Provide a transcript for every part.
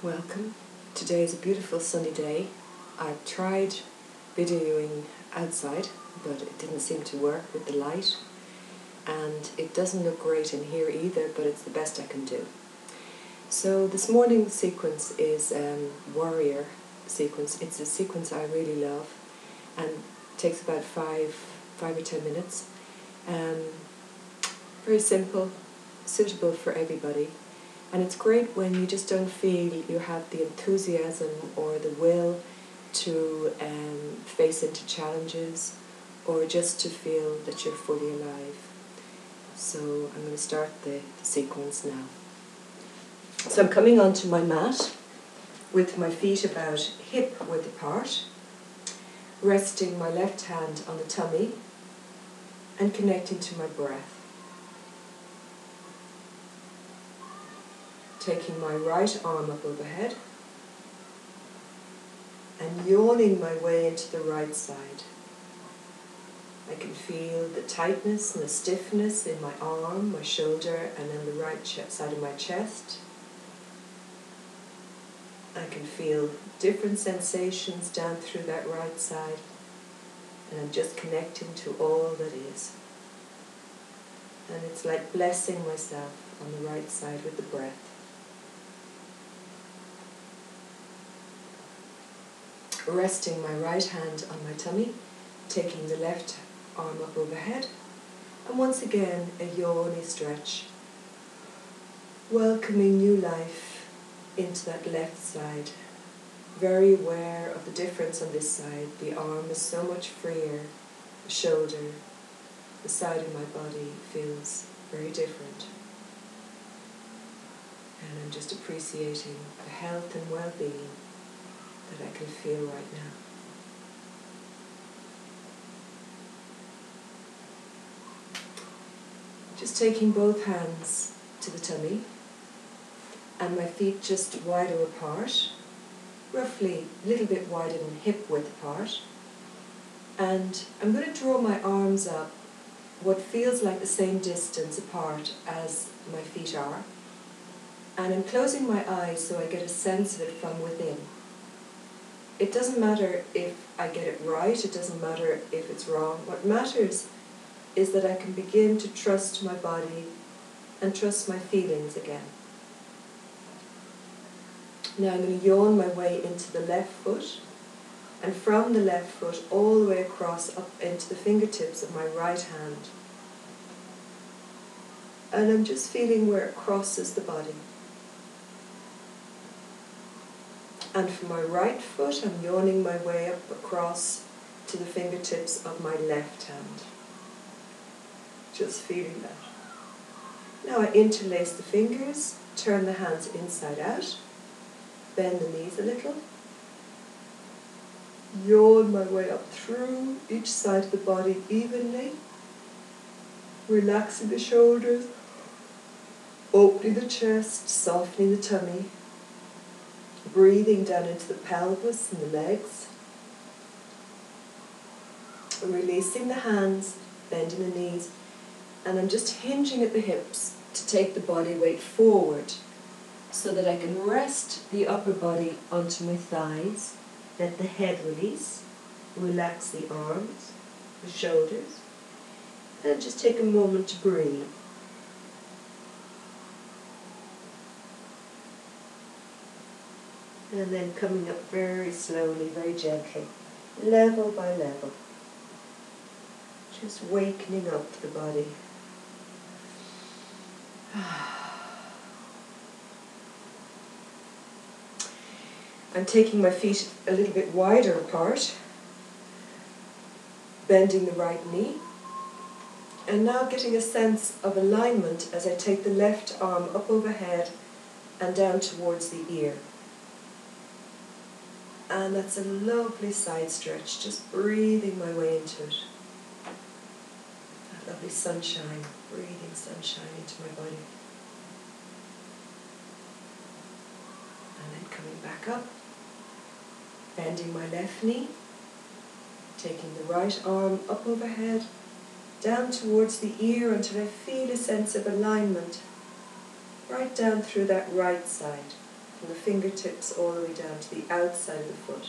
Welcome. Today is a beautiful sunny day. I've tried videoing outside, but it didn't seem to work with the light, and it doesn't look great in here either, but it's the best I can do. So this morning's sequence is warrior sequence. It's a sequence I really love, and takes about 5 or 10 minutes. Very simple, suitable for everybody. And it's great when you just don't feel you have the enthusiasm or the will to face into challenges, or just to feel that you're fully alive. So I'm going to start the sequence now. So I'm coming onto my mat with my feet about hip width apart, resting my left hand on the tummy and connecting to my breath. Taking my right arm up overhead and yawning my way into the right side. I can feel the tightness and the stiffness in my arm, my shoulder, and then the right side of my chest. I can feel different sensations down through that right side, and I'm just connecting to all that is. And it's like blessing myself on the right side with the breath. Resting my right hand on my tummy, taking the left arm up overhead, and once again a yawny stretch, welcoming new life into that left side. Very aware of the difference on this side. The arm is so much freer, the shoulder, the side of my body feels very different. And I'm just appreciating the health and well-being that I can feel right now. Just taking both hands to the tummy and my feet just wider apart, roughly a little bit wider than hip width apart. And I'm going to draw my arms up what feels like the same distance apart as my feet are. And I'm closing my eyes so I get a sense of it from within. It doesn't matter if I get it right, it doesn't matter if it's wrong. What matters is that I can begin to trust my body and trust my feelings again. Now I'm going to yawn my way into the left foot, and from the left foot all the way across up into the fingertips of my right hand. And I'm just feeling where it crosses the body. And from my right foot, I'm yawning my way up across to the fingertips of my left hand. Just feeling that. Now I interlace the fingers, turn the hands inside out, bend the knees a little, yawn my way up through each side of the body evenly, relaxing the shoulders, opening the chest, softening the tummy, breathing down into the pelvis and the legs, releasing the hands, bending the knees, and I'm just hinging at the hips to take the body weight forward so that I can rest the upper body onto my thighs, let the head release, relax the arms, the shoulders, and just take a moment to breathe. And then coming up very slowly, very gently, level by level. Just wakening up the body. I'm taking my feet a little bit wider apart, bending the right knee, and now getting a sense of alignment as I take the left arm up overhead and down towards the ear. And that's a lovely side stretch, just breathing my way into it. That lovely sunshine, breathing sunshine into my body. And then coming back up, bending my left knee, taking the right arm up overhead, down towards the ear until I feel a sense of alignment right down through that right side. from the fingertips all the way down to the outside of the foot.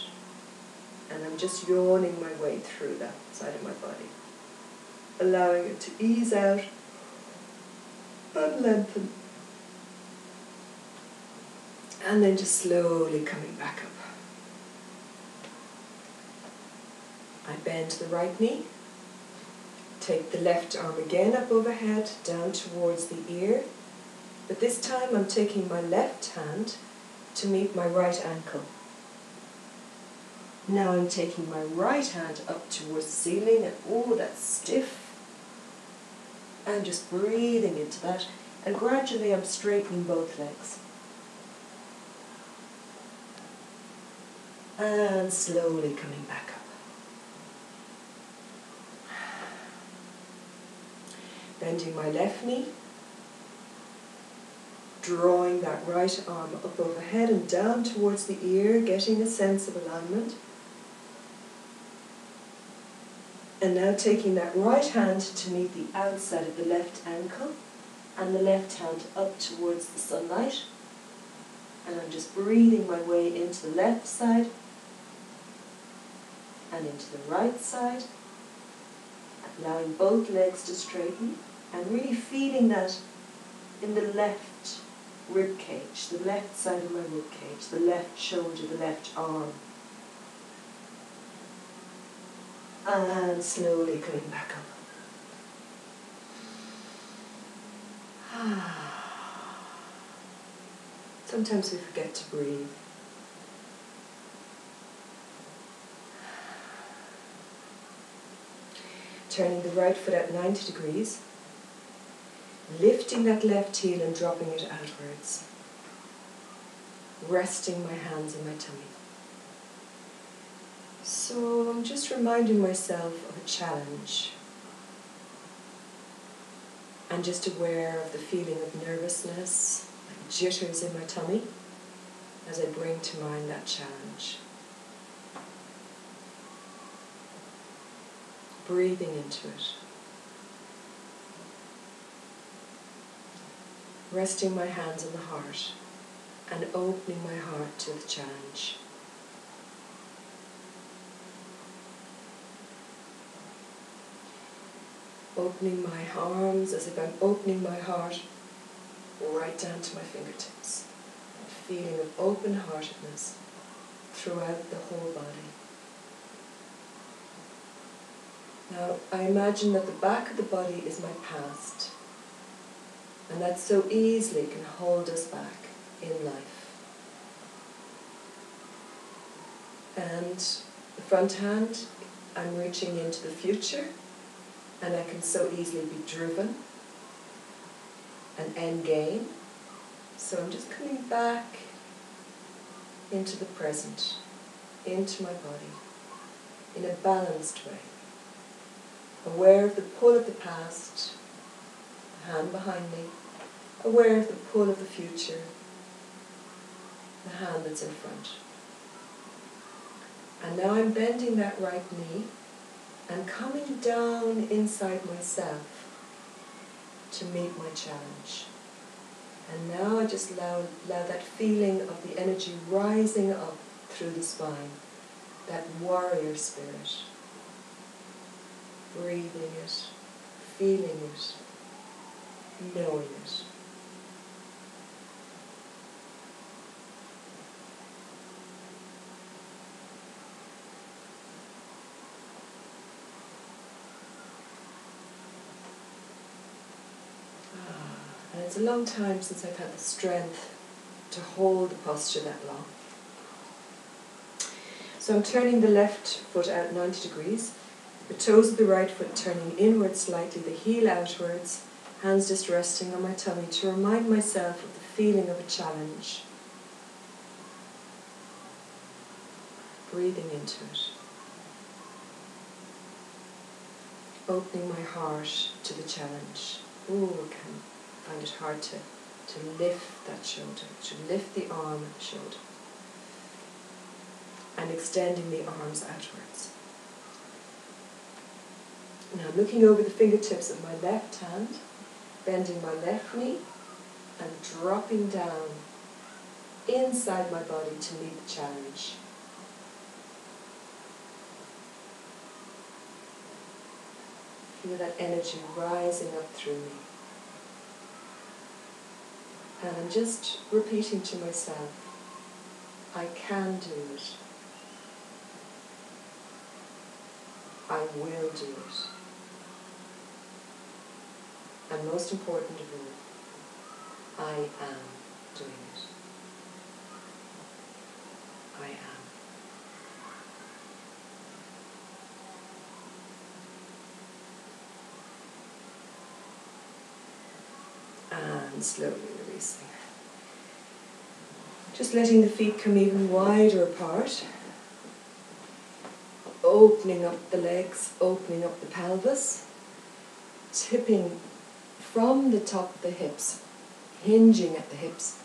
And I'm just yawning my way through that side of my body, allowing it to ease out and lengthen. And then just slowly coming back up. I bend the right knee, take the left arm again up overhead, down towards the ear, but this time I'm taking my left hand to meet my right ankle. Now I'm taking my right hand up towards the ceiling, and oh, that's stiff. I'm just breathing into that, and gradually I'm straightening both legs. And slowly coming back up. Bending my left knee, drawing that right arm up overhead and down towards the ear, getting a sense of alignment. And now taking that right hand to meet the outside of the left ankle and the left hand up towards the sunlight. And I'm just breathing my way into the left side and into the right side, allowing both legs to straighten and really feeling that in the left rib cage, the left side of my rib cage, the left shoulder, the left arm. And slowly coming back up. Sometimes we forget to breathe. Turning the right foot at 90 degrees, lifting that left heel and dropping it outwards, resting my hands on my tummy. So I'm just reminding myself of a challenge. I'm just aware of the feeling of nervousness, like jitters in my tummy, as I bring to mind that challenge. Breathing into it. Resting my hands on the heart and opening my heart to the challenge. Opening my arms as if I'm opening my heart right down to my fingertips. A feeling of open-heartedness throughout the whole body. Now, I imagine that the back of the body is my past, and that so easily can hold us back in life. And the front hand, I'm reaching into the future, and I can so easily be driven and end game. So I'm just coming back into the present, into my body, in a balanced way. Aware of the pull of the past, the hand behind me, aware of the pull of the future, the hand that's in front. And now I'm bending that right knee and coming down inside myself to meet my challenge. And now I just allow that feeling of the energy rising up through the spine, that warrior spirit. Breathing it, feeling it, knowing it. And it's a long time since I've had the strength to hold the posture that long. So I'm turning the left foot out 90 degrees. The toes of the right foot turning inward slightly, the heel outwards, hands just resting on my tummy to remind myself of the feeling of a challenge. Breathing into it. Opening my heart to the challenge. Oh, I can find it hard to lift that shoulder, to lift the arm at the shoulder. And extending the arms outwards. Now looking over the fingertips of my left hand, bending my left knee and dropping down inside my body to meet the challenge. Feel that energy rising up through me. And I'm just repeating to myself, I can do it. I will do it. And most important of all, I am doing it. I am. And slowly releasing. Just letting the feet come even wider apart. Opening up the legs, opening up the pelvis. Tipping from the top of the hips, hinging at the hips,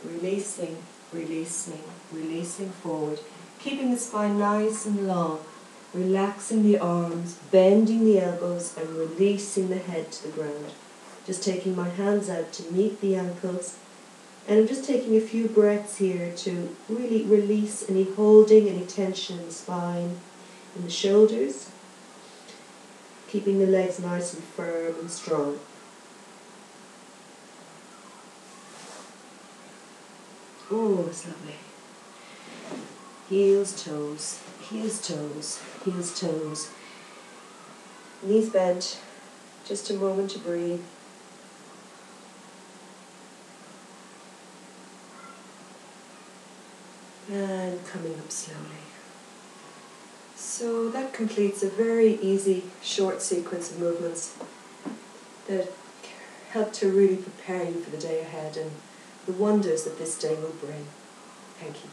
releasing, releasing, releasing forward, keeping the spine nice and long, relaxing the arms, bending the elbows and releasing the head to the ground. Just taking my hands out to meet the ankles, and I'm just taking a few breaths here to really release any holding, any tension in the spine, in the shoulders, keeping the legs nice and firm and strong. Oh, it's lovely. Heels, toes, heels, toes, heels, toes. Knees bent. Just a moment to breathe. And coming up slowly. So that completes a very easy, short sequence of movements that help to really prepare you for the day ahead and the wonders that this day will bring. Thank you.